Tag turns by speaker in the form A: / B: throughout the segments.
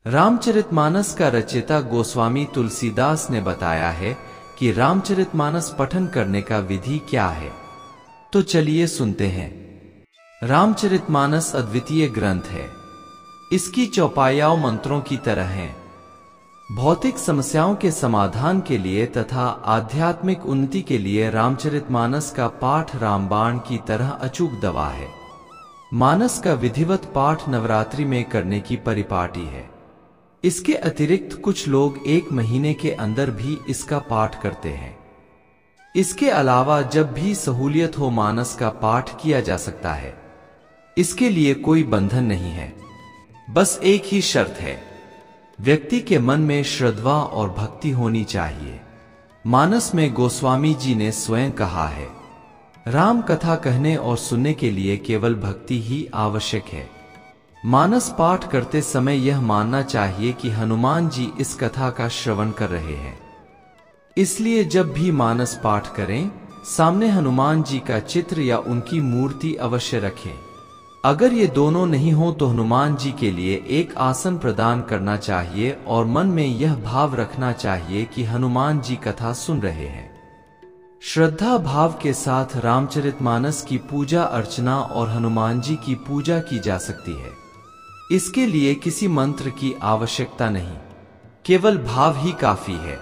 A: रामचरितमानस का रचयिता गोस्वामी तुलसीदास ने बताया है कि रामचरितमानस पठन करने का विधि क्या है। तो चलिए सुनते हैं। रामचरितमानस अद्वितीय ग्रंथ है। इसकी चौपाइयां मंत्रों की तरह हैं। भौतिक समस्याओं के समाधान के लिए तथा आध्यात्मिक उन्नति के लिए रामचरितमानस का पाठ रामबाण की तरह अचूक दवा है। मानस का विधिवत पाठ नवरात्रि में करने की परिपाटी है। इसके अतिरिक्त कुछ लोग 1 महीने के अंदर भी इसका पाठ करते हैं। इसके अलावा जब भी सहूलियत हो मानस का पाठ किया जा सकता है। इसके लिए कोई बंधन नहीं है, बस एक ही शर्त है, व्यक्ति के मन में श्रद्धा और भक्ति होनी चाहिए। मानस में गोस्वामी जी ने स्वयं कहा है, राम कथा कहने और सुनने के लिए केवल भक्ति ही आवश्यक है। मानस पाठ करते समय यह मानना चाहिए कि हनुमान जी इस कथा का श्रवण कर रहे हैं। इसलिए जब भी मानस पाठ करें, सामने हनुमान जी का चित्र या उनकी मूर्ति अवश्य रखें। अगर ये दोनों नहीं हो तो हनुमान जी के लिए एक आसन प्रदान करना चाहिए और मन में यह भाव रखना चाहिए कि हनुमान जी कथा सुन रहे हैं। श्रद्धा भाव के साथ रामचरितमानस की पूजा अर्चना और हनुमान जी की पूजा की जा सकती है। इसके लिए किसी मंत्र की आवश्यकता नहीं, केवल भाव ही काफी है।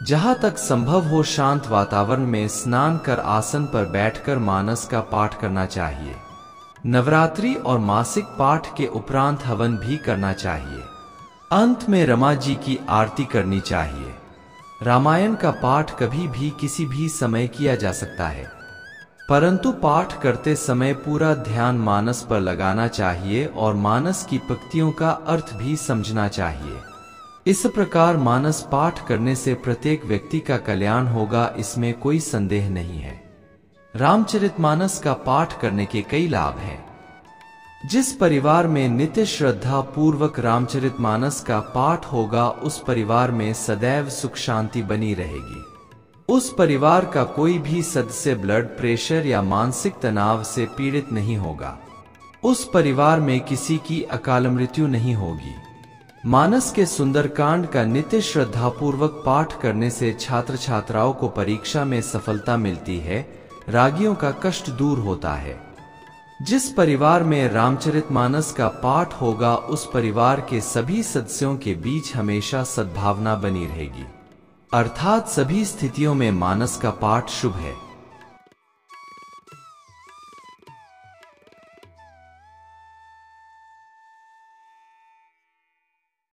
A: जहां तक संभव हो शांत वातावरण में स्नान कर आसन पर बैठकर मानस का पाठ करना चाहिए। नवरात्रि और मासिक पाठ के उपरांत हवन भी करना चाहिए। अंत में रमा जी की आरती करनी चाहिए। रामायण का पाठ कभी भी किसी भी समय किया जा सकता है, परंतु पाठ करते समय पूरा ध्यान मानस पर लगाना चाहिए और मानस की पंक्तियों का अर्थ भी समझना चाहिए। इस प्रकार मानस पाठ करने से प्रत्येक व्यक्ति का कल्याण होगा, इसमें कोई संदेह नहीं है। रामचरितमानस का पाठ करने के कई लाभ हैं। जिस परिवार में नित्य श्रद्धा पूर्वक रामचरितमानस का पाठ होगा, उस परिवार में सदैव सुख शांति बनी रहेगी। उस परिवार का कोई भी सदस्य ब्लड प्रेशर या मानसिक तनाव से पीड़ित नहीं होगा। उस परिवार में किसी की अकाल मृत्यु नहीं होगी। मानस के सुंदरकांड का नित्य श्रद्धापूर्वक पाठ करने से छात्र छात्राओं को परीक्षा में सफलता मिलती है, रागियों का कष्ट दूर होता है। जिस परिवार में रामचरितमानस का पाठ होगा, उस परिवार के सभी सदस्यों के बीच हमेशा सद्भावना बनी रहेगी। अर्थात सभी स्थितियों में मानस का पाठ शुभ है।